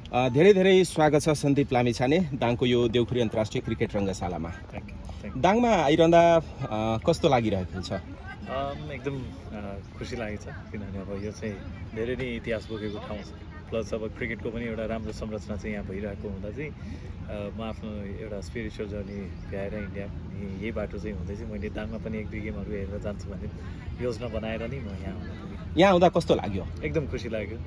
धेरै धेरै स्वागत छ सन्दीप लामिछाने दाङको यो देउखुरी अन्तर्राष्ट्रिय क्रिकेट रङ्गशालामा। दाङमा आइरहँदा कस्तो लागिरहेको छ? एकदम खुसी लागेको छ किनभने अब यो चाहिँ धेरै नै इतिहास बोकेको ठाउँ छ। प्लस अब क्रिकेटको पनि एउटा राम्रो संरचना चाहिँ यहाँ भइरहेको हुँदा चाहिँ म आफ्नो एउटा स्पिरिचुअल जर्नी भ्याएर इन्डिया यही बाटो चाहिँ हुँदै चाहिँ मैले दाङमा पनि 1-2 गेमहरू हेरेर जान्छु भन्ने योजना बनाएर नै म यहाँ आउन पुगेँ। यहाँ आउँदा कस्तो लाग्यो? एकदम खुसी लाग्यो।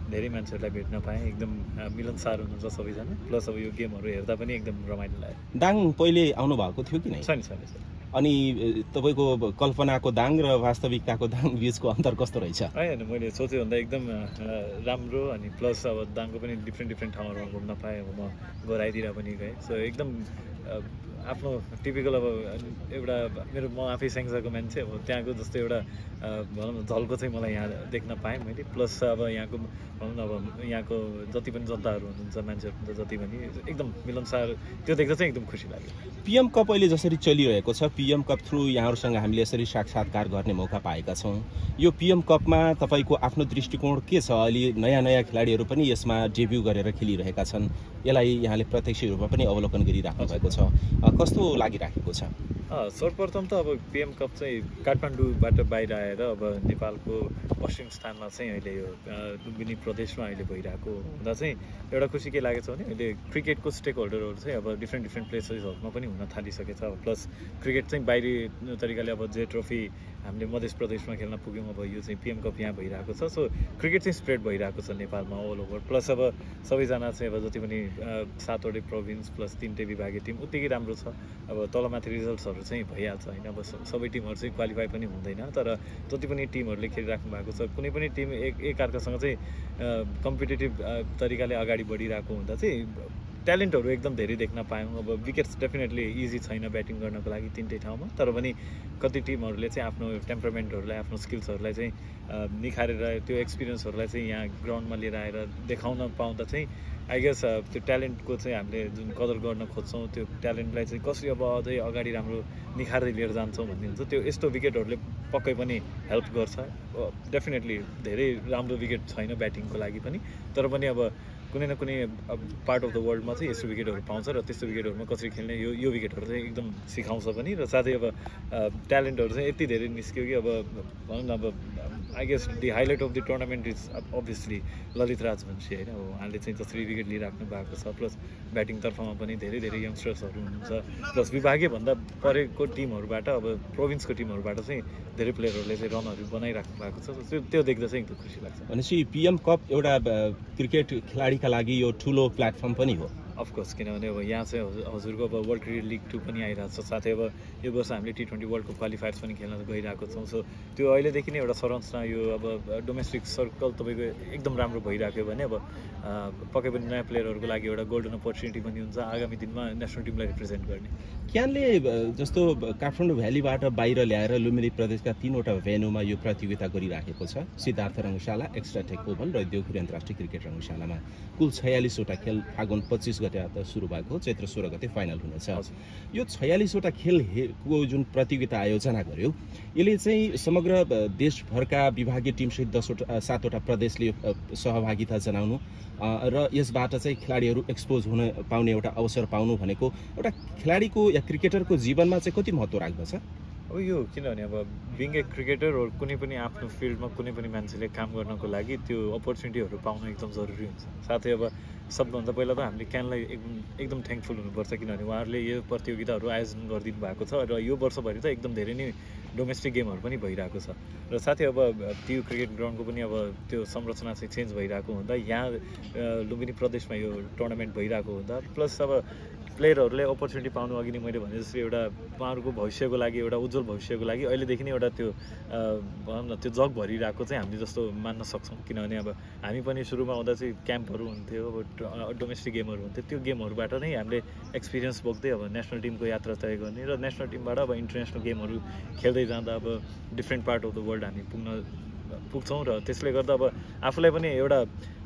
धेरै मान्छेहरूलाई भेट्न पाएँ, एकदम मिलनसार हुनुहुन्छ सबैजना। प्लस अब यो गेमहरू हेर्दा पनि एकदम रमाइलो लाग्यो। दाङ पहिले आउनु भएको थियो कि नै? छैन। अनि तपाईँको कल्पनाको दाङ र वास्तविकताको दाङ बीचको अन्तर कस्तो रहेछ? होइन, मैले सोचेभन्दा एकदम राम्रो। अनि प्लस अब दाङको पनि डिफ्रेन्ट ठाउँहरूमा घुम्न पाएँ। अब म गोराइतिर पनि गएँ। सो एकदम आफ्नो टिपिकल अब एउटा म आफै स्याङ्जाको मान्छे, अब त्यहाँको जस्तो एउटा भनौँ न झल्को चाहिँ मलाई यहाँ देख्न पाएँ मैले। प्लस अब यहाँको भनौँ न अब यहाँको जति पनि जनताहरू हुनुहुन्छ, मान्छेहरू हुन्छ जति पनि एकदम मिलनसार, त्यो देख्दा चाहिँ एकदम खुसी लाग्यो। पिएम कप अहिले जसरी चलिरहेको छ, पिएम कप थ्रु यहाँहरूसँग हामीले यसरी साक्षात्कार गर्ने मौका पाएका छौँ। यो पिएम कपमा तपाईँको आफ्नो दृष्टिकोण के छ? अहिले नयाँ खेलाडीहरू पनि यसमा डेब्यू गरेर खेलिरहेका छन्। यसलाई यहाँले प्रत्यक्ष रूपमा पनि अवलोकन गरिराख्नु भएको छ, कस्तो लागिराखेको छ? सर्वप्रथम त अब पिएम कप चाहिँ काठमाडौँबाट बाहिर आएर अब नेपालको पश्चिम स्थानमा चाहिँ अहिले यो लुम्बिनी प्रदेशमा अहिले भइरहेको हुँदा चाहिँ एउटा खुसी के लागेको छ भने अहिले क्रिकेटको स्टेक होल्डरहरू चाहिँ अब डिफ्रेन्ट प्लेसेसहरूमा पनि हुन थालिसकेछ। प्लस क्रिकेट चाहिँ बाहिरी तरिकाले अब जे ट्रफी हामीले मध्य प्रदेशमा खेल्न पुग्यौँ, अब यो चाहिँ पिएम कप यहाँ भइरहेको छ। सो क्रिकेट चाहिँ स्प्रेड भइरहेको छ नेपालमा अल ओभर। प्लस अब सबैजना चाहिँ अब जति पनि 7वटै प्रोभिन्स प्लस 3टै विभागीय टिम उत्तिकै राम्रो छ। अब तलमाथि रिजल्ट्सहरू चाहिँ भइहाल्छ होइन। अब सबै टिमहरू चाहिँ क्वालिफाई पनि हुँदैन, तर जति पनि टिमहरूले खेलिराख्नु भएको छ, कुनै पनि टिम एक अर्कासँग चाहिँ कम्पिटेटिभ तरिकाले अगाडि बढिरहेको हुँदा चाहिँ ट्यालेन्टहरू एकदम धेरै देख्न पायौँ। अब विकेट्स डेफिनेटली इजी छैन ब्याटिङ गर्नको लागि 3टै ठाउँमा, तर पनि कति टिमहरूले चाहिँ आफ्नो टेम्परामेन्टहरूलाई, आफ्नो स्किल्सहरूलाई चाहिँ निखारेर त्यो एक्सपिरियन्सहरूलाई चाहिँ यहाँ ग्राउन्डमा लिएर आएर देखाउन पाउँदा चाहिँ आई गेस त्यो ट्यालेन्टको चाहिँ हामीले जुन कदर गर्न खोज्छौँ, त्यो ट्यालेन्टलाई चाहिँ कसरी अब अझै अगाडि राम्रो निखार्दै लिएर जान्छौँ भन्ने हुन्छ। त्यो यस्तो विकेटहरूले पक्कै पनि हेल्प गर्छ। डेफिनेटली धेरै राम्रो विकेट छैन ब्याटिङको लागि पनि, तर पनि अब कुनै न कुनै पार्ट अफ द वर्ल्डमा चाहिँ यस्तो विकेटहरू पाउँछ र त्यस्तो विकेटहरूमा कसरी खेल्ने यो विकेटहरू चाहिँ एकदम सिकाउँछ पनि। र साथै अब ट्यालेन्टहरू चाहिँ यति धेरै निस्क्यो कि अब भनौँ न अब I guess the highlight of the tournament is obviously Lalit Rajbanshi होइन। अब उहाँले चाहिँ जसरी विकेट लिइराख्नु भएको छ, प्लस ब्याटिङ तर्फमा पनि धेरै यङ्स्टर्सहरू हुनुहुन्छ, प्लस विभागीय भन्दा परेको टिमहरूबाट अब प्रोभिन्सको टिमहरूबाट चाहिँ धेरै प्लेयरहरूले चाहिँ रनहरू बनाइराख्नु भएको छ। त्यो देख्दा चाहिँ एकदम खुसी लाग्छ। भनेपछि पिएम कप एउटा क्रिकेट खेलाडीका लागि यो ठुलो प्लेटफर्म पनि हो। अफकोर्स, किनभने अब यहाँ चाहिँ हजुरको अब वर्ल्ड क्रिकेट लिग 2 पनि आइरहेको छ। साथै अब यो वर्ष हामीले T20 वर्ल्ड कप क्वालिफायर्स पनि खेल्न गइरहेको छौँ। सो त्यो अहिलेदेखि नै एउटा संरचना यो अब डोमेस्टिक सर्कल तपाईँको एकदम राम्रो भइरहेको भने अब पक्कै पनि नयाँ प्लेयरहरूको लागि एउटा गोल्डन अपर्च्युनिटी पनि हुन्छ आगामी दिनमा नेसनल टिमलाई रिप्रेजेन्ट गर्ने। क्यानले जस्तो काठमाडौँ भ्यालीबाट बाहिर ल्याएर लुम्बिनी प्रदेशका 3वटा भेन्यूमा यो प्रतियोगिता गरिराखेको छ। सिद्धार्थ रङ्गशाला, एक्स्ट्रा टेक ओभल र देउखुरी अन्तर्राष्ट्रिय क्रिकेट रङ्गशालामा कुल 46वटा खेल फागुन 25 गते सुरु भएको, चैत्र 16 गते फाइनल हुनेछ। यो 46वटा खेलको जुन प्रतियोगिता आयोजना गर्यो, यसले चाहिँ समग्र देशभरका विभागीय टिमसहित 7वटा प्रदेशले सहभागिता जनाउनु र यसबाट चाहिँ खेलाडीहरू एक्सपोज हुन पाउने एउटा अवसर पाउनु भनेको एउटा खेलाडीको या क्रिकेटरको जीवनमा चाहिँ कति महत्त्व राख्दछ? अब यो किनभने अब बिङ ए क्रिकेटर हो, कुनै पनि आफ्नो फिल्डमा कुनै पनि मान्छेले काम गर्नको लागि त्यो अपर्च्युनिटीहरू पाउनु एकदम जरुरी हुन्छ। साथै अब सबभन्दा पहिला त हामीले क्यानलाई एकदम थ्याङ्कफुल हुनुपर्छ, किनभने उहाँहरूले यो प्रतियोगिताहरू आयोजन गरिदिनु भएको छ र यो वर्षभरि त एकदम धेरै नै डोमेस्टिक गेमहरू पनि भइरहेको छ। र साथै अब त्यो क्रिकेट ग्राउन्डको पनि अब त्यो संरचना चाहिँ चेन्ज भइरहेको हुँदा यहाँ लुम्बिनी प्रदेशमा यो टुर्नामेन्ट भइरहेको हुँदा प्लस अब प्लेयरहरूले अपर्च्युनिटी पाउनु अघि नै मैले भने जस्तै एउटा उहाँहरूको भविष्यको लागि, एउटा उज्जवल भविष्यको लागि अहिलेदेखि नै एउटा त्यो भनौँ न त्यो जग भरिरहेको चाहिँ हामीले जस्तो मान्न सक्छौँ। किनभने अब हामी पनि सुरुमा आउँदा चाहिँ क्याम्पहरू हुन्थ्यो, अब डोमेस्टिक गेमहरू हुन्थ्यो, त्यो गेमहरूबाट नै हामीले एक्सपिरियन्स बोक्दै अब नेसनल टिमको यात्रा तय गर्ने र नेसनल टिमबाट अब इन्टरनेसनल गेमहरू खेल्दै जाँदा अब different part of the world हामी पुग्न पुग्छौँ र त्यसले गर्दा अब आफूलाई पनि एउटा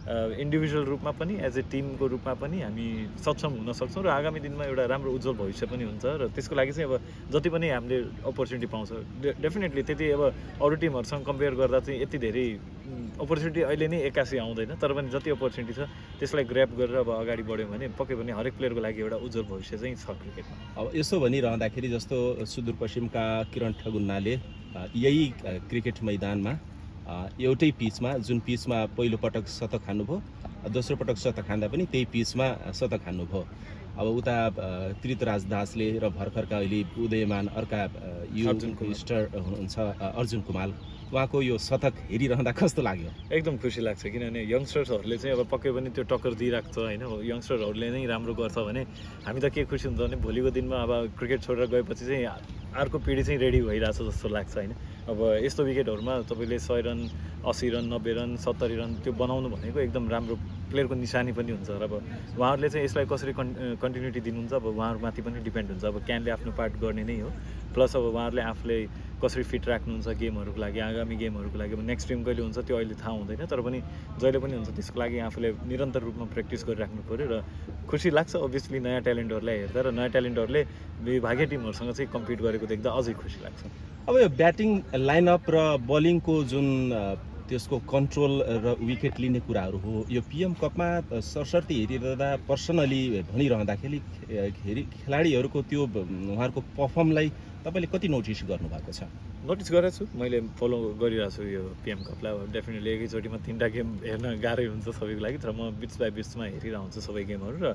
इन्डिभिजुअल रूपमा पनि एज ए टिमको रूपमा पनि हामी सक्षम हुन सक्छौँ र आगामी दिनमा एउटा राम्रो उज्जवल भविष्य पनि हुन्छ र त्यसको लागि चाहिँ अब जति पनि हामीले अपर्च्युनिटी पाउँछ डेफिनेटली त्यति अब अरू टिमहरूसँग कम्पेयर गर्दा चाहिँ यति धेरै अपर्च्युनिटी अहिले नै एक्कासी आउँदैन तर पनि जति अपर्च्युनिटी छ त्यसलाई ग्र्याब गरेर अब अगाडि बढ्यो भने पक्कै पनि हरेक प्लेयरको लागि एउटा उज्जवल भविष्य चाहिँ छ क्रिकेटमा। अब यसो भनिरहँदाखेरि जस्तो सुदूरपश्चिमका किरण ठगुन्नाले यही क्रिकेट मैदानमा एउटै पिचमा जुन पिचमा पहिलो पटक शतक हान्नुभयो दोस्रो पटक शतक हान्दा पनि त्यही पिचमा शतक हान्नुभयो। अब उता कृतराज दासले र भर्खरका अहिले उदयमान अर्का स्टार हुनुहुन्छ अर्जुन कुमार उहाँको यो शतक हेरिरहँदा कस्तो लाग्यो? एकदम खुसी लाग्छ किनभने यङ्स्टर्सहरूले चाहिँ अब पक्कै पनि त्यो टक्कर दिइरहेको छ होइन। यङ्स्टरहरूले नै राम्रो गर्छ भने हामी त के खुसी हुन्छ भने भोलिको दिनमा अब क्रिकेट छोडेर गएपछि चाहिँ अर्को पिँढी चाहिँ रेडी भइरहेछ जस्तो लाग्छ होइन। अब यस्तो विकेटहरूमा तपाईँले 100 रन 80 रन 90 रन 70 रन त्यो बनाउनु भनेको एकदम राम्रो प्लेयरको निशानी पनि हुन्छ र अब उहाँहरूले चाहिँ यसलाई कसरी कन्टिन्युटी दिनुहुन्छ अब उहाँहरूमाथि पनि डिपेन्ड हुन्छ। अब क्यानले आफ्नो पार्ट गर्ने नै हो प्लस अब उहाँहरूले आफूले कसरी फिट राख्नुहुन्छ गेमहरूको लागि आगामी गेमहरूको लागि। अब नेक्स्ट गेम कहिले हुन्छ त्यो अहिले थाहा हुँदैन तर पनि जहिले पनि हुन्छ त्यसको लागि आफूले निरन्तर रूपमा प्र्याक्टिस गरिराख्नु पऱ्यो र खुसी लाग्छ अभियसली नयाँ ट्यालेन्टहरूलाई हेर्दा र नयाँ ट्यालेन्टहरूले भाग्य टिमहरूसँग चाहिँ कम्पिट गरेको देख्दा अझै खुसी लाग्छ। अब यो ब्याटिङ लाइनअप र बलिङको जुन त्यसको कन्ट्रोल र विकेट लिने कुराहरू हो यो पिएम कपमा सरसर्ती हेरिरहँदा पर्सनली भनिरहँदाखेरि खेलाडीहरूको त्यो उहाँहरूको पर्फर्मलाई तपाईँले कति नोटिस गर्नुभएको छ? नोटिस गरेको छु मैले फलो गरिरहेको छु यो पिएम कपलाई। अब डेफिनेटली एकैचोटिमा 3टा गेम हेर्न गाह्रै हुन्छ सबैको लागि तर म बिच बाई बिचमा हेरिरहेको हुन्छु सबै गेमहरू र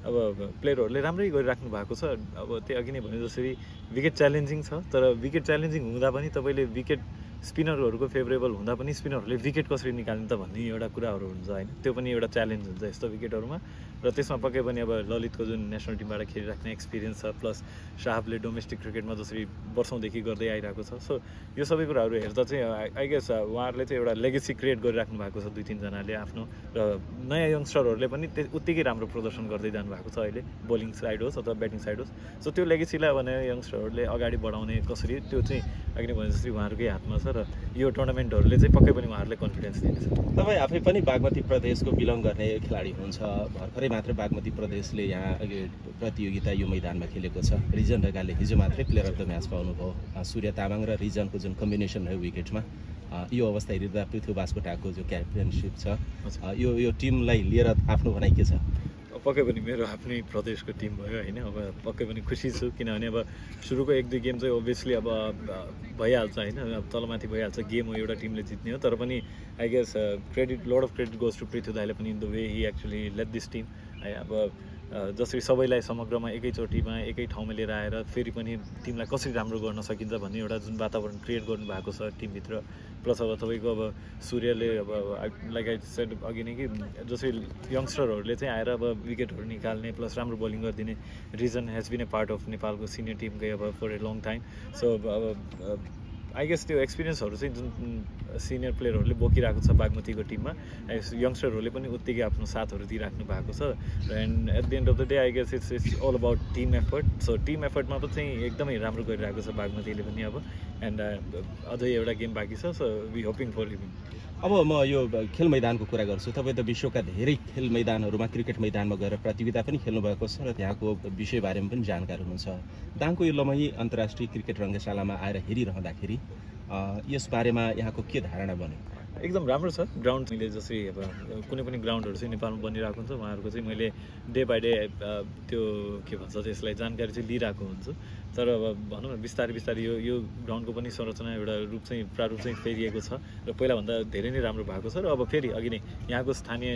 अब प्लेयरहरूले राम्रै गरिराख्नु भएको छ। अब त्यो अघि नै भने जसरी विकेट च्यालेन्जिङ छ तर विकेट च्यालेन्जिङ हुँदा पनि तपाईँले विकेट स्पिनरहरूको फेभरेबल हुँदा पनि स्पिनरहरूले विकेट कसरी निकाल्ने त भन्ने एउटा कुराहरू हुन्छ होइन। त्यो पनि एउटा च्यालेन्ज हुन्छ यस्तो विकेटहरूमा र त्यसमा पक्कै पनि अब ललितको जुन नेसनल टिमबाट खेलिराख्ने एक्सपिरियन्स छ प्लस शाहबले डोमेस्टिक क्रिकेटमा जसरी वर्षौँदेखि गर्दै आइरहेको छ। सो यो सबै कुराहरू हेर्दा चाहिँ आई गेस उहाँहरूले चाहिँ एउटा लेगेसी क्रिएट गरिराख्नु भएको छ 2-3 जनाले आफ्नो र नयाँ यङ्स्टरहरूले पनि उत्तिकै राम्रो प्रदर्शन गर्दै जानुभएको छ अहिले बोलिङ साइड होस् अथवा ब्याटिङ साइड होस्। सो त्यो लेगेसीलाई अब नयाँ यङ्स्टरहरूले अगाडि बढाउने कसरी त्यो चाहिँ अघि नै भने जस्तै उहाँहरूकै हातमा छ र यो टुर्नामेन्टहरूले चाहिँ पक्कै पनि उहाँहरूले कन्फिडेन्स दिनेछ। तपाईँ आफै पनि बागमती प्रदेशको बिलङ गर्ने खेलाडी हुनुहुन्छ। भर्खरै मात्र बागमती प्रदेशले यहाँ प्रतियोगिता यो मैदानमा खेलेको छ। रिजन ढकालले हिजो मात्रै प्लेयर अफ द म्याच पाउनुभयो। सूर्य तामाङ र रिजनको जुन कम्बिनेसन रह्यो विकेटमा यो अवस्था हेर्दा पृथ्वी बास्कोटाको जो क्याप्टेनसिप छ यो टिमलाई लिएर आफ्नो भनाइ के छ? पक्कै पनि मेरो आफ्नै प्रदेशको टिम भयो होइन। अब पक्कै पनि खुसी छु किनभने अब सुरुको 1-2 गेम चाहिँ ओभियसली अब भइहाल्छ होइन। अब तलमाथि भइहाल्छ गेम हो एउटा टिमले जित्ने हो तर पनि I guess lot of credit goes to Prithvi दाइले पनि in the way he actually led this team है। अब जसरी सबैलाई समग्रमा एकैचोटिमा एकै ठाउँमा लिएर आएर फेरि पनि टिमलाई कसरी राम्रो गर्न सकिन्छ भन्ने एउटा जुन वातावरण क्रिएट गर्नुभएको छ टिमभित्र प्लस अब तपाईँको अब सूर्यले अब लाइक आई सेड अघि नै कि जसरी यङ्स्टरहरूले चाहिँ आएर अब विकेटहरू निकाल्ने प्लस राम्रो बोलिङ गरिदिने reason has been a part of नेपालको सिनियर टिमकै अब for a long time. So अब आई गेस त्यो एक्सपिरियन्सहरू चाहिँ जुन सिनियर प्लेयरहरूले बोकिरहेको छ बागमतीको टिममा यङ्स्टरहरूले पनि उत्तिकै आफ्नो साथहरू दिइराख्नु भएको छ and at the end of the day I guess it's all about team effort. So team एफर्टमा पनि चाहिँ एकदमै राम्रो गरिरहेको छ बागमतीले पनि अब एन्ड अझै एउटा गेम बाँकी छ। So we hoping for living. अब म यो खेल मैदानको कुरा गर्छु। तपाईँ त विश्वका धेरै खेल मैदानहरूमा क्रिकेट मैदानमा गएर प्रतियोगिता पनि खेल्नुभएको छ र त्यहाँको विषयबारेमा पनि जानकार हुनुहुन्छ। दाङको यो लमही अन्तर्राष्ट्रिय क्रिकेट रङ्गशालामा आएर हेरिरहँदाखेरि यसबारेमा यहाँको के धारणा बन्यो? एकदम राम्रो छ ग्राउन्ड। मैले जसरी अब कुनै पनि ग्राउन्डहरू चाहिँ नेपालमा बनिरहेको हुन्छ उहाँहरूको चाहिँ मैले डे बाई डे त्यो के भन्छ त्यसलाई जानकारी चाहिँ लिइरहेको हुन्छु। तर अब भनौँ न बिस्तारै बिस्तारै यो ग्राउन्डको पनि संरचना एउटा प्रारूप चाहिँ फेरिएको छ र पहिलाभन्दा धेरै नै राम्रो भएको छ र अब फेरि अघि नै यहाँको स्थानीय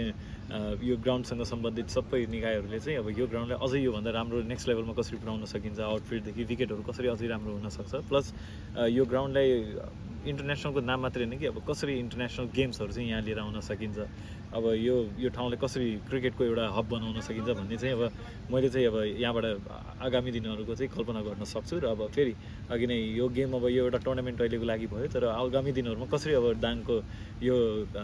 यो ग्राउन्डसँग सम्बन्धित सबै निकायहरूले चाहिँ अब यो ग्राउन्डलाई अझै योभन्दा राम्रो नेक्स्ट लेभलमा कसरी पुऱ्याउन सकिन्छ आउटफिटदेखि विकेटहरू कसरी अझै राम्रो हुनसक्छ प्लस यो ग्राउन्डलाई इन्टरनेसनलको नाम मात्रै होइन कि अब कसरी इन्टरनेसनल गेम्सहरू चाहिँ यहाँ लिएर आउन सकिन्छ अब यो ठाउँलाई कसरी क्रिकेटको एउटा हब बनाउन सकिन्छ भन्ने चाहिँ अब मैले चाहिँ अब यहाँबाट आगामी दिनहरूको चाहिँ कल्पना गर्न सक्छु। र अब फेरि अघि नै यो गेम अब यो एउटा टुर्नामेन्ट अहिलेको लागि भयो तर आगामी दिनहरूमा कसरी अब दाङको यो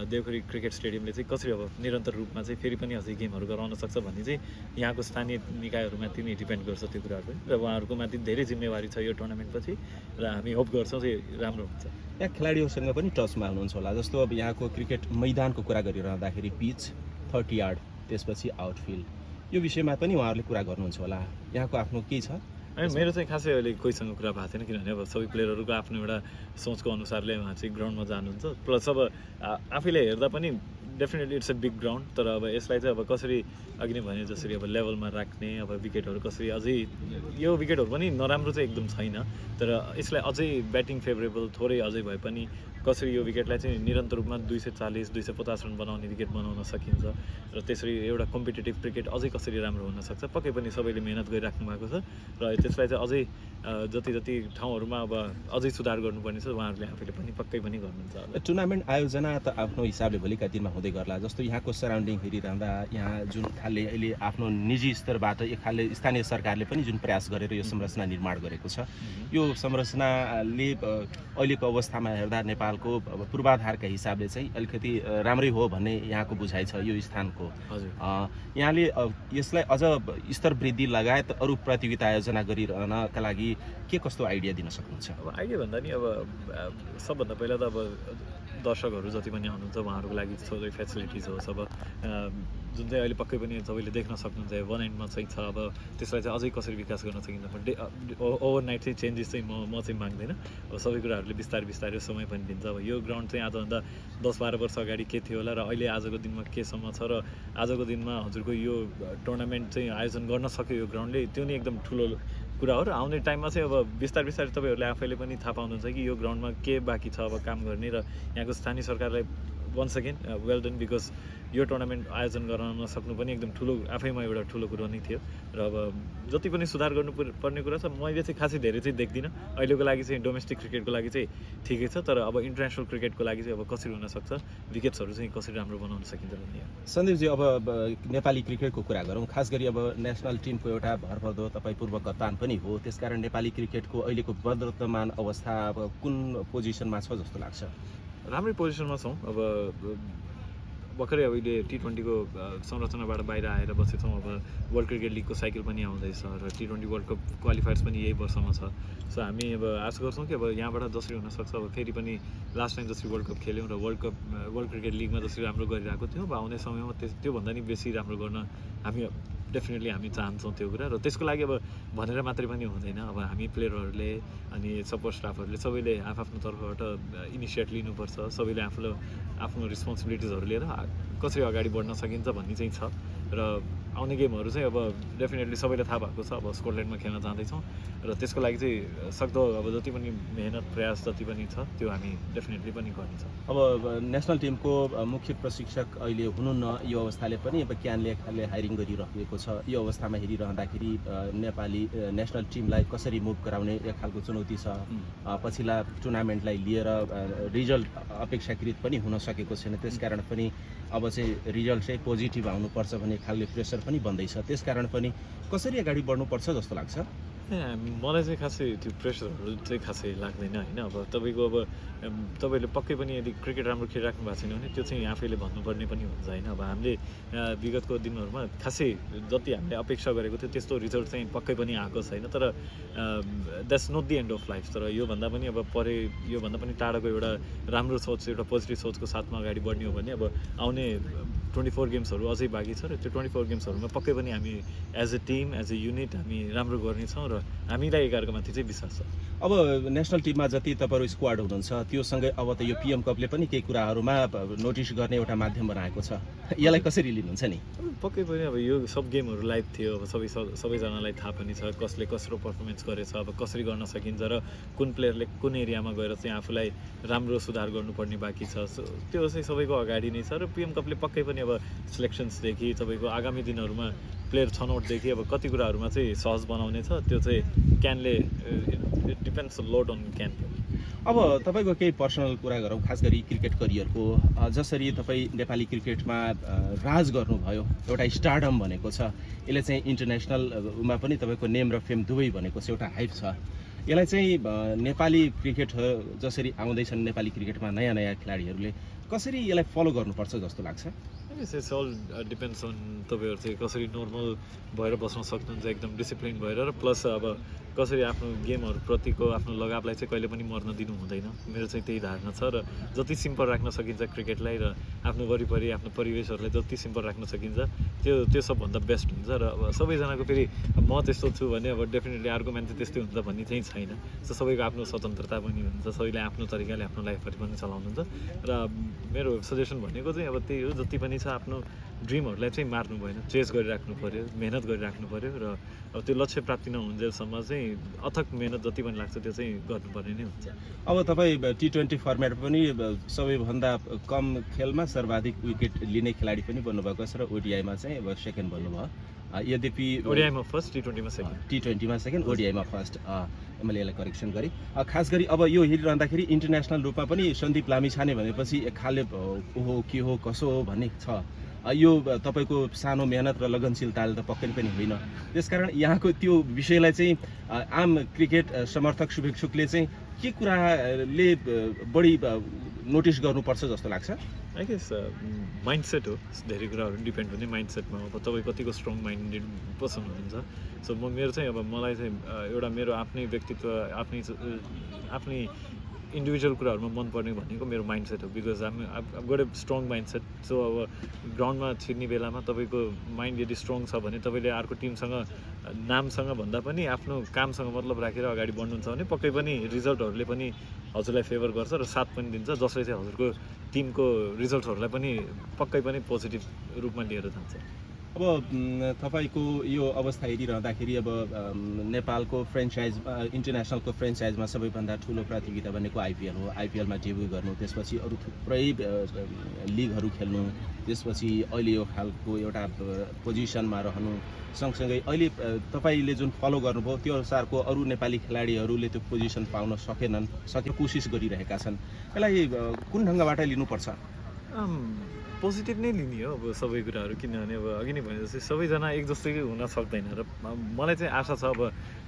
देवखुरी क्रिकेट स्टेडियमले चाहिँ कसरी अब निरन्तर रूपमा चाहिँ फेरि पनि अझै गेमहरू गराउन सक्छ भन्ने चाहिँ यहाँको स्थानीय निकायहरूमाथि नै डिपेन्ड गर्छ त्यो कुराहरू र उहाँहरूको माथि धेरै जिम्मेवारी छ यो टुर्नामेन्टपछि र हामी होप गर्छौँ चाहिँ राम्रो हुन्छ। यहाँ खेलाडीहरूसँग पनि टचमा हुनुहुन्छ होला। जस्तो अब यहाँको क्रिकेट मैदानको कुरा गरिरहँदाखेरि पिच 30 यार्ड त्यसपछि आउटफिल्ड यो विषयमा पनि उहाँहरूले कुरा गर्नुहुन्छ होला। यहाँको आफ्नो के छ? मेरो चाहिँ खासै अहिले कोहीसँग कुरा भएको थिएन किनभने अब सबै प्लेयरहरूको आफ्नो एउटा सोचको अनुसारले उहाँ चाहिँ ग्राउन्डमा जानुहुन्छ। प्लस अब आफैले हेर्दा पनि definitely it's a big ground, तर अब यसलाई चाहिँ अब कसरी अघि नै भने जसरी अब लेभलमा राख्ने, अब विकेटहरू कसरी अझै यो विकेटहरू पनि नराम्रो चाहिँ एकदम छैन, तर यसलाई अझै ब्याटिङ फेभरेबल थोरै अझै भए पनि कसरी यो विकेटलाई चाहिँ निरन्तर रूपमा 240-250 रन बनाउने विकेट बनाउन सकिन्छ र त्यसरी एउटा कम्पिटेटिभ क्रिकेट अझै कसरी राम्रो हुनसक्छ पक्कै पनि सबैले मेहनत गरिराख्नु भएको छ र त्यसलाई चाहिँ अझै जति ठाउँहरूमा अब अझै सुधार गर्नुपर्ने छ उहाँहरूले आफैले पनि पक्कै पनि गर्नुहुन्छ। टुर्नामेन्ट आयोजना त आफ्नो हिसाबले भोलिका दिनमा हुँदै गर्ला। जस्तो यहाँको सराउन्डिङ हेरिरहँदा यहाँ जुन खालले अहिले आफ्नो निजी स्तरबाट एक खालले स्थानीय सरकारले पनि जुन प्रयास गरेर यो संरचना निर्माण गरेको छ, यो संरचनाले अहिलेको अवस्थामा हेर्दा नेपालको पूर्वाधारका हिसाबले चाहिँ अलिकति राम्रै हो भन्ने यहाँको बुझाइ छ यो स्थानको। यहाँले यसलाई अझ स्तर वृद्धि लगायत अरू प्रतियोगिता आयोजना गरिरहनका लागि के कस्तो आइडिया दिन सक्नुहुन्छ? अब आइडिया भन्दा नि अब सबभन्दा पहिला त अब दर्शकहरू जति पनि आउनुहुन्छ उहाँहरूको लागि थोरै फेसिलिटिज होस्। अब जुन चाहिँ अहिले पक्कै पनि सबैले देख्न सक्नुहुन्छ वन एन्डमा चाहिँ छ, अब त्यसलाई चाहिँ अझै कसरी विकास गर्न सकिन्छ। ओभरनाइट चाहिँ चेन्जेस चाहिँ म चाहिँ माग्दैन। अब सबै कुराहरूले बिस्तारै समय पनि दिन्छ। अब यो ग्राउन्ड चाहिँ आजभन्दा 10-12 वर्ष अगाडि के थियो होला र अहिले आजको दिनमा केसम्म छ र आजको दिनमा हजुरको यो टुर्नामेन्ट चाहिँ आयोजन गर्न सक्यो यो ग्राउन्डले, त्यो नै एकदम ठुलो कुरा हो। र आउने टाइममा चाहिँ अब बिस्तारै तपाईँहरूले आफैले पनि थाहा पाउनुहुन्छ कि यो ग्राउन्डमा के बाँकी छ अब काम गर्ने, र यहाँको स्थानीय सरकारलाई once again well done, because यो टुर्नामेन्ट आयोजन गर्न नसक्नु पनि एकदम ठुलो आफैमा एउटा ठुलो कुरो नै थियो। र अब जति पनि सुधार गर्नुपर्ने कुरा छ मैले चाहिँ खासै धेरै चाहिँ देख्दिनँ। अहिलेको लागि चाहिँ डोमेस्टिक क्रिकेटको लागि चाहिँ ठिकै छ, तर अब इन्टरनेसनल क्रिकेटको लागि चाहिँ अब कसरी हुनसक्छ, विकेट्सहरू चाहिँ कसरी राम्रो बनाउन सकिन्छ भन्ने। सन्दीपजी, अब नेपाली क्रिकेटको कुरा गरौँ, खास गरी अब नेसनल टिमको एउटा भरपर्दो तपाईँ पूर्व कप्तान पनि हो, त्यसकारण नेपाली क्रिकेटको अहिलेको वर्तमान अवस्था अब कुन पोजिसनमा छ जस्तो लाग्छ? राम्रै पोजिसनमा छौँ। अब भर्खरै अब अहिले T20 को संरचनाबाट बाहिर आएर बसेछौँ। अब वर्ल्ड क्रिकेट लिगको साइकल पनि आउँदैछ र T20 वर्ल्ड कप क्वालिफायर्स पनि यही वर्षमा छ। सो हामी अब आशा गर्छौँ कि अब यहाँबाट जसरी हुनसक्छ अब फेरि पनि लास्ट टाइम जसरी वर्ल्ड कप खेल्यौँ र वर्ल्ड क्रिकेट लिगमा जसरी राम्रो गरिरहेको थियौँ अब आउने समयमा त्योभन्दा नि बेसी राम्रो गर्न हामी डेफिनेटली हामी चाहन्छौँ त्यो कुरा। र त्यसको लागि अब भनेर मात्रै पनि हुँदैन, अब हामी प्लेयरहरूले अनि सपोर्ट स्टाफहरूले सबैले आफ्नो तर्फबाट इनिसिएट लिनुपर्छ। सबैले आफ्नो रिस्पोन्सिबिलिटिजहरू लिएर कसरी अगाडि बढ्न सकिन्छ भन्ने चाहिँ छ। र आउने गेमहरू चाहिँ अब डेफिनेटली सबैलाई थाहा भएको छ, अब स्कटल्यान्डमा खेल्न जाँदैछौँ र त्यसको लागि चाहिँ सक्दो अब जति पनि मेहनत प्रयास जति पनि छ त्यो हामी डेफिनेटली पनि गर्नेछौँ। अब नेसनल टिमको मुख्य प्रशिक्षक अहिले हुनुहुन्न, यो अवस्थाले पनि अब क्यानले खालले हायरिङ गरिरहेको छ। यो अवस्थामा हेरिरहँदाखेरि नेपाली नेसनल टिमलाई कसरी मुभ गराउने एक खालको चुनौती छ। पछिल्ला टुर्नामेन्टलाई लिएर रिजल्ट अपेक्षाकृत पनि हुन सकेको छैन, त्यसकारण पनि अब चाहिँ रिजल्ट चाहिँ पोजिटिभ आउनुपर्छ भन्ने खालले प्रेसर पनि बन्दैछ, त्यसकारण पनि कसरी अगाडि बढ्नुपर्छ जस्तो लाग्छ? मलाई चाहिँ खासै त्यो प्रेसरहरू चाहिँ खासै लाग्दैन होइन। अब तपाईँहरूले पक्कै पनि यदि क्रिकेट राम्रो खेलिराख्नु भएको छैन भने त्यो चाहिँ आफैले भन्नुपर्ने पनि हुन्छ होइन। अब हामीले विगतको दिनहरूमा खासै जति हामीले अपेक्षा गरेको थियो त्यस्तो रिजल्ट चाहिँ पक्कै पनि आएको छैन, तर that's not the end of life. तर योभन्दा पनि अब योभन्दा पनि टाढाको एउटा राम्रो सोच, एउटा पोजिटिभ सोचको साथमा अगाडि बढ्ने हो भने अब आउने 24 गेम्सहरू अझै बाँकी छ र त्यो 24 गेम्सहरूमा पक्कै पनि हामी as a team as a unit हामी राम्रो गर्नेछौँ र हामीलाई एघारको माथि चाहिँ विश्वास छ। अब नेसनल टिममा जति तपाईँहरू स्क्वाड हुनुहुन्छ त्योसँगै अब त यो PM कपले पनि केही कुराहरूमा नोटिस गर्ने एउटा माध्यम बनाएको छ, यसलाई कसरी लिनुहुन्छ नि? पक्कै पनि अब यो सब गेमहरू लाइभ थियो, अब सबैजनालाई थाहा पनि छ कसले कसरो पर्फर्मेन्स गरेछ, अब कसरी गर्न सकिन्छ र कुन प्लेयरले कुन एरियामा गएर चाहिँ आफूलाई राम्रो सुधार गर्नुपर्ने बाँकी छ, त्यो चाहिँ सबैको अगाडि नै छ। र PM कपले पक्कै पनि अब सिलेक्सन्सदेखि तपाईँको आगामी दिनहरूमा प्लेयर छनौटदेखि अब कति कुराहरूमा चाहिँ सहज बनाउने छ, त्यो चाहिँ क्यानले it depends lot on can. अब तपाईँको केही पर्सनल कुरा गरौँ, खास गरी क्रिकेट करियरको। जसरी तपाईँ नेपाली क्रिकेटमा राज गर्नुभयो, एउटा स्टारडम भनेको छ, यसले चाहिँ इन्टरनेसनलमा पनि तपाईँको नेम र फेम दुवै भनेको छ, एउटा हाइप छ। यसलाई चाहिँ नेपाली क्रिकेट जसरी आउँदैछन् नेपाली क्रिकेटमा नयाँ खेलाडीहरूले कसरी यसलाई फलो गर्नुपर्छ जस्तो लाग्छ? guess it's all depends on तपाईँहरू चाहिँ कसरी नर्मल भएर बस्न सक्नुहुन्छ एकदम डिसिप्लिन भएर र प्लस अब कसरी आफ्नो गेमहरूप्रतिको आफ्नो लगावलाई चाहिँ कहिले पनि मर्न दिनु हुँदैन मेरो चाहिँ त्यही धारणा छ र जति सिम्पल राख्न सकिन्छ क्रिकेटलाई र आफ्नो वरिपरि आफ्नो परिवेशहरूलाई जति सिम्पल राख्न सकिन्छ त्यो सबभन्दा बेस्ट हुन्छ र अब सबैजनाको फेरि म त्यस्तो छु भने अब डेफिनेटली अर्को मान्छे त्यस्तै हुन्छ भन्ने चाहिँ छैन सो सबैको आफ्नो स्वतन्त्रता पनि हुन्छ सबैले आफ्नो तरिकाले आफ्नो लाइफहरू पनि चलाउनुहुन्छ र मेरो सजेसन भनेको चाहिँ अब त्यही हो जति पनि छ आफ्नो ड्रिमहरूलाई चाहिँ मार्नु भएन चेस गरिराख्नु पऱ्यो मेहनत गरिराख्नु पऱ्यो र अब त्यो लक्ष्य प्राप्ति नहुन्जेलसम्म चाहिँ अथक मेहनत जति पनि लाग्छ त्यो चाहिँ गर्नुपर्ने नै हुन्छ अब तपाईँ T20 फर्मेट पनि सबैभन्दा कम खेलमा सर्वाधिक विकेट लिने खेलाडी पनि बन्नुभएको छ र ओडिआईमा चाहिँ अब सेकेन्ड बन्नुभयो यद्यपि ओडिआईमा फर्स्ट T20मा सेकेन्ड T20मा सेकेन्ड ओडिआईमा फर्स्ट मैले यसलाई करेक्सन गरेँ खास गरी अब यो हेरिरहँदाखेरि इन्टरनेसनल रूपमा पनि सन्दीप लामिछाने भनेपछि एक खालले ओहो के हो कसो हो भन्ने छ यो तपाईँको सानो मेहनत र लगनशीलताले त पक्कै पनि होइन त्यसकारण यहाँको त्यो विषयलाई चाहिँ आम क्रिकेट समर्थक शुभेच्छुकले चाहिँ के कुराले बढी नोटिस गर्नुपर्छ जस्तो लाग्छ आई गेस माइन्डसेट हो धेरै कुराहरू डिपेन्ड हुने माइन्डसेटमा अब तपाईँ कतिको स्ट्रङ माइन्डेड पर्सन हुनुहुन्छ सो मेरो चाहिँ अब मलाई चाहिँ एउटा मेरो आफ्नै व्यक्तित्व आफ्नै इन्डिभिजुअल कुराहरूमा मनपर्ने भनेको मेरो माइन्डसेट हो because I've got a strong mindset so अब ग्राउन्डमा छिर्ने बेलामा तपाईँको माइन्ड यदि स्ट्रङ छ भने तपाईँले अर्को टिमसँग नामसँग भन्दा पनि आफ्नो कामसँग मतलब राखेर अगाडि बढ्नुहुन्छ भने पक्कै पनि रिजल्टहरूले पनि हजुरलाई फेभर गर्छ र साथ पनि दिन्छ जसले चाहिँ हजुरको टिमको रिजल्टहरूलाई पनि पक्कै पनि पोजिटिभ रूपमा लिएर जान्छ अब तपाईँको यो अवस्था हेरिरहँदाखेरि अब नेपालको फ्रेन्चाइज इन्टरनेसनलको फ्रेन्चाइजमा सबैभन्दा ठुलो प्रतियोगिता भनेको आइपिएल हो आइपिएलमा डेब्यु गर्नु त्यसपछि अरू थुप्रै लिगहरू खेल्नु त्यसपछि अहिले यो खालको एउटा पोजिसनमा रहनु सँगसँगै अहिले तपाईँले जुन फलो गर्नुभयो त्यो अनुसारको अरू नेपाली खेलाडीहरूले त्यो पोजिसन पाउन कोसिस गरिरहेका छन् यसलाई कुन ढङ्गबाट लिनुपर्छ पोजिटिभ नै लिने हो अब सबै कुराहरू किनभने अब अघि नै भने जस्तै सबैजना एक जस्तै हुन सक्दैन र मलाई चाहिँ आशा छ अब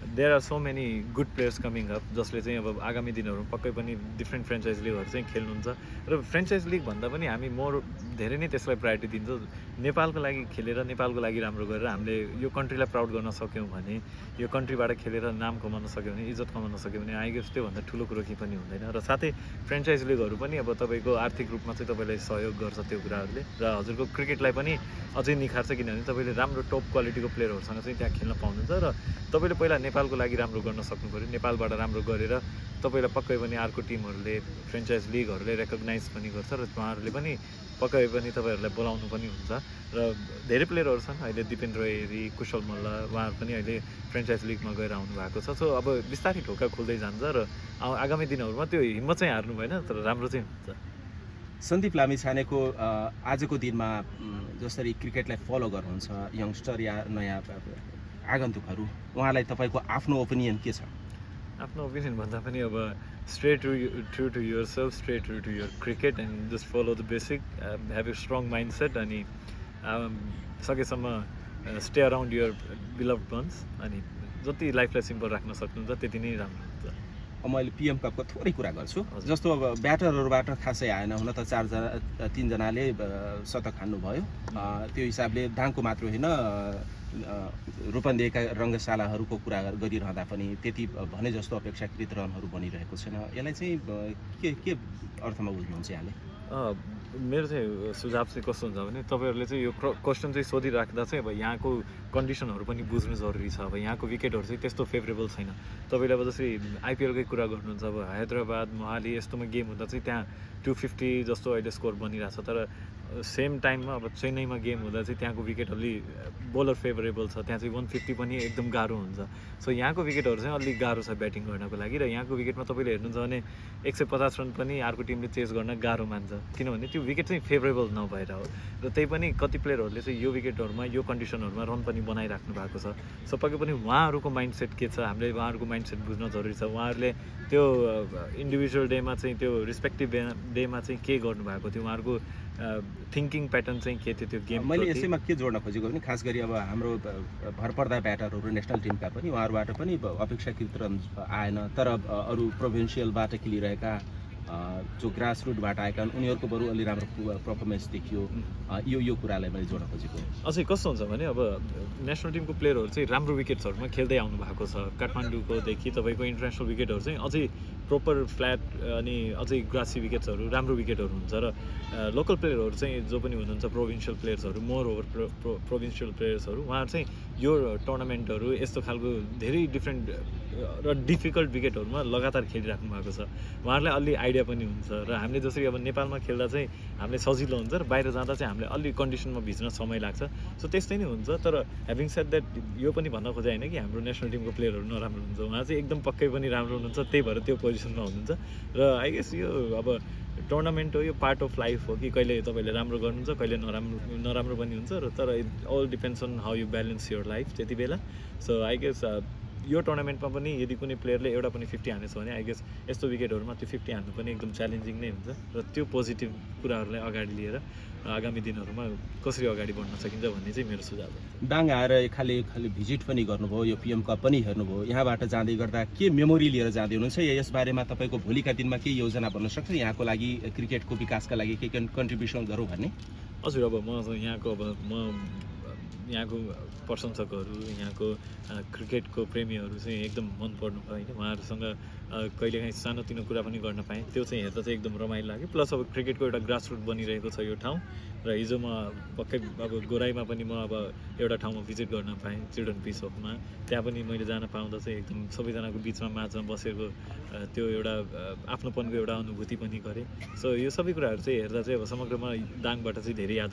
there are so many good players coming up जसले चाहिँ अब आगामी दिनहरूमा पक्कै पनि डिफ्रेन्ट फ्रेन्चाइज लिगहरू चाहिँ खेल्नुहुन्छ र फ्रेन्चाइज लिग भन्दा पनि हामी धेरै नै त्यसलाई प्रायोरिटी दिन्छौँ नेपालको लागि खेलेर नेपालको लागि राम्रो गरेर हामीले यो कन्ट्रीलाई प्राउड गर्न सक्यौँ भने यो कन्ट्रीबाट खेलेर नाम कमाउन सक्यो भने इज्जत कमाउन सक्यो भने आई गेस त्योभन्दा ठुलो कुरो केही पनि हुँदैन र साथै फ्रेन्चाइज लिगहरू पनि अब तपाईँको आर्थिक रूपमा चाहिँ तपाईँलाई सहयोग गर्छ त्यो कुराहरूले र हजुरको क्रिकेटलाई पनि अझै निखार्छ किनभने तपाईँले राम्रो टप क्वालिटीको प्लेयरहरूसँग चाहिँ त्यहाँ खेल्न पाउनुहुन्छ र तपाईँले पहिला नेपालको लागि राम्रो गर्न सक्नु पऱ्यो नेपालबाट राम्रो गरेर तपाईँलाई पक्कै पनि अर्को टिमहरूले फ्रेन्चाइज लिगहरूले रेकगनाइज पनि गर्छ र उहाँहरूले पनि पक्कै पनि तपाईँहरूलाई बोलाउनु पनि हुन्छ र धेरै प्लेयरहरू छन् अहिले दिपेन्द्र हेरी कुशल मल्ल उहाँहरू पनि अहिले फ्रेन्चाइज लिगमा गएर आउनु भएको छ सो अब बिस्तारै ढोका खुल्दै जान्छ र आगामी दिनहरूमा त्यो हिम्मत चाहिँ हार्नु भएन तर राम्रो चाहिँ हुन्छ सन्दीप लामिछानेको आजको दिनमा जसरी क्रिकेटलाई फलो गर्नुहुन्छ यङ्स्टर या नयाँ आगन्तुकहरू उहाँलाई तपाईँको आफ्नो ओपिनियन के छ आफ्नो ओपिनियन भन्दा पनि अब stay true to yourself stay true to your cricket and just follow the basic have a strong mindset अनि सकेसम्म stay around your beloved ones अनि जति लाइफलाई सिम्पल राख्न सक्नुहुन्छ त्यति नै राम्रो हुन्छ मैले पिएम कपको थोरै कुरा गर्छु जस्तो अब ब्याटरहरूबाट खासै आएन हुन त तीनजनाले शतक हान्नुभयो त्यो हिसाबले दाङको मात्र होइन रूपन्देहीका रङ्गशालाहरूको कुरा गरिरहँदा पनि त्यति भने जस्तो अपेक्षाकृत रनहरू बनिरहेको छैन यसलाई चाहिँ के अर्थमा बुझ्नुहुन्छ यहाँले मेरो चाहिँ सुझाव चाहिँ कस्तो हुन्छ भने तपाईँहरूले चाहिँ यो क्वेसन चाहिँ सोधिराख्दा चाहिँ अब यहाँको कन्डिसनहरू पनि बुझ्नु जरुरी छ अब यहाँको विकेटहरू चाहिँ त्यस्तो फेभरेबल छैन तपाईँले अब जस्तै आइपिएलकै कुरा गर्नुहुन्छ अब हैदराबाद मोहाली यस्तोमा गेम हुँदा चाहिँ त्यहाँ 250 जस्तो अहिले स्कोर बनिरहेको छ तर सेम टाइममा अब चेन्नईमा गेम हुँदा चाहिँ त्यहाँको विकेट अलि बोलर फेभरेबल छ त्यहाँ चाहिँ 150 पनि एकदम गाह्रो हुन्छ सो यहाँको विकेटहरू चाहिँ अलिक गाह्रो छ ब्याटिङ गर्नको लागि र यहाँको विकेटमा तपाईँले हेर्नुहुन्छ भने 150 रन पनि अर्को टिमले चेस गर्न गाह्रो मान्छ किनभने त्यो विकेट चाहिँ फेभरेबल नभएर हो र त्यही पनि कति प्लेयरहरूले चाहिँ यो विकेटहरूमा यो कन्डिसनहरूमा रन पनि बनाइराख्नु भएको छ सो पक्कै पनि उहाँहरूको माइन्डसेट के छ हामीले उहाँहरूको माइन्डसेट बुझ्न जरुरी छ उहाँहरूले त्यो इन्डिभिजुअल डेमा चाहिँ त्यो रिस्पेक्टिभ डेमा चाहिँ के गर्नुभएको थियो उहाँहरूको थिङ्किङ प्याटर्न चाहिँ के थियो त्यो गेम मैले यसैमा के जोड्न खोजेको भने खास गरी अब हाम्रो भरपर्दा ब्याटरहरू नेसनल टिमका पनि उहाँहरूबाट पनि अपेक्षाकृत रन आएन तर अरू प्रोभिन्सियलबाट खेलिरहेका जो ग्रास रुटबाट आएका हुन् उनीहरूको बरु अलि राम्रो पर्फर्मेन्स देखियो, यो कुरालाई मैले जोड्न खोजेको। अझै कस्तो हुन्छ भने अब नेसनल टिमको प्लेयरहरू चाहिँ राम्रो विकेट्सहरूमा खेल्दै आउनु भएको छ। काठमाडौँकोदेखि तपाईँको इन्टरनेसनल विकेटहरू चाहिँ अझै प्रोपर फ्ल्याट अनि अझै ग्रासी विकेट्सहरू राम्रो विकेटहरू हुन्छ र लोकल प्लेयरहरू चाहिँ जो पनि हुनुहुन्छ प्रोभिन्सियल प्लेयर्सहरू, मोर ओभर प्रोभिन्सियल प्लेयर्सहरू, उहाँहरू चाहिँ यो टुर्नामेन्टहरू यस्तो खालको धेरै डिफ्रेन्ट र डिफिकल्ट विकेटहरूमा लगातार खेलिराख्नु भएको छ। उहाँहरूलाई अलि आइडिया पनि हुन्छ र हामीले जसरी अब नेपालमा खेल्दा चाहिँ हामीलाई सजिलो हुन्छ र बाहिर जाँदा चाहिँ हामीले अलि कन्डिसनमा भिज्न समय लाग्छ। सो त्यस्तै नै हुन्छ। तर ह्याभिङ सेड द्याट यो पनि भन्न खोजे होइन कि हाम्रो नेसनल टिमको प्लेयरहरू नराम्रो हुन्छ, उहाँ चाहिँ एकदम पक्कै पनि राम्रो हुनुहुन्छ, त्यही भएर त्यो पोजिसनमा हुनुहुन्छ। र आई गेस यो अब टुर्नामेन्ट हो, यो पार्ट अफ लाइफ हो कि कहिले तपाईँले राम्रो गर्नुहुन्छ, कहिले नराम्रो पनि हुन्छ र तर it all depends on how you balance your life त्यति बेला। सो आई गेस यो टुर्नामेन्टमा पनि यदि कुनै प्लेयरले एउटा पनि 50 हानेछ भने आई गेस यस्तो विकेटहरूमा त्यो 50 हान्नु पनि एकदम च्यालेन्जिङ नै हुन्छ र त्यो पोजिटिभ कुराहरूलाई अगाडि लिएर आगामी दिनहरूमा कसरी अगाडि बढ्न सकिन्छ भन्ने चाहिँ मेरो सुझाव हो। दाङ आएर खालि भिजिट पनि गर्नुभयो, यो पिएम कप पनि हेर्नुभयो, यहाँबाट जाँदै गर्दा के मेमोरी लिएर जाँदै हुनुहुन्छ या यसबारेमा तपाईँको भोलिका दिनमा के योजना बन्न सक्छ, यहाँको लागि क्रिकेटको विकासका लागि के कन्ट्रिब्युसन गरौँ भन्ने? हजुर, अब म यहाँको प्रशंसकहरू, यहाँको क्रिकेटको प्रेमीहरू चाहिँ एकदम मन पर्नु भयो होइन। उहाँहरूसँग कहिलेकाहीँ सानोतिनो कुरा पनि गर्न पाएँ, त्यो चाहिँ हेर्दा चाहिँ एकदम रमाइलो लाग्यो। प्लस अब क्रिकेटको एउटा ग्रासरुट बनिरहेको छ यो ठाउँ र हिजो म पक्कै अब गोराईमा पनि म अब एउटा ठाउँमा भिजिट गर्न पाएँ, चिल्ड्रन पिस हफमा। त्यहाँ पनि मैले जान पाउँदा चाहिँ एकदम सबैजनाको बिचमा माझमा बसेको त्यो एउटा आफ्नोपनको एउटा अनुभूति पनि गरेँ। सो यो सबै कुराहरू चाहिँ हेर्दा चाहिँ अब समग्रमा दाङबाट चाहिँ धेरै याद